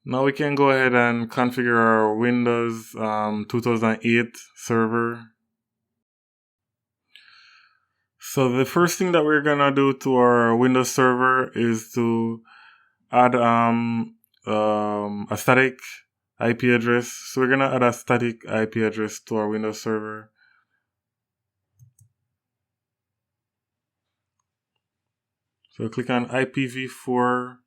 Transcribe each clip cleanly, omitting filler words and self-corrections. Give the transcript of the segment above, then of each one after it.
Now we can go ahead and configure our Windows 2008 server. So the first thing that we're gonna do to our Windows server is to add a static IP address. So we're gonna add a static IP address to our Windows server. So click on IPv4.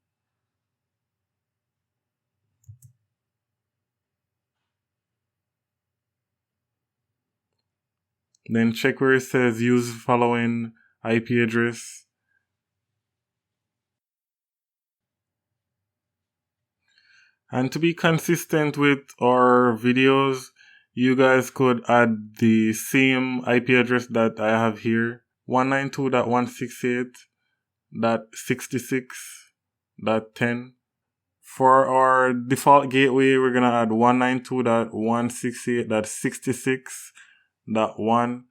Then check where it says use following IP address. And to be consistent with our videos, you guys could add the same IP address that I have here, 192.168.66.10. For our default gateway, we're going to add 192.168.66.1.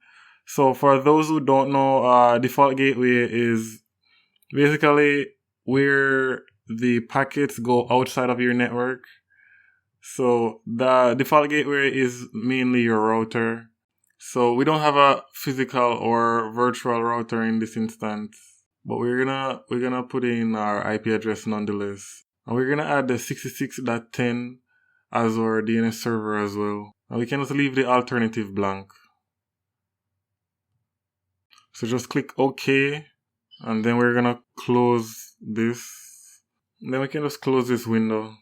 So for those who don't know, default gateway is basically where the packets go outside of your network. So the default gateway is mainly your router. So we don't have a physical or virtual router in this instance, but we're gonna put in our IP address nonetheless. And we're gonna add the 66.10 as our DNS server as well. And we can just leave the alternative blank. So just click OK, and then we're gonna close this. And then we can just close this window.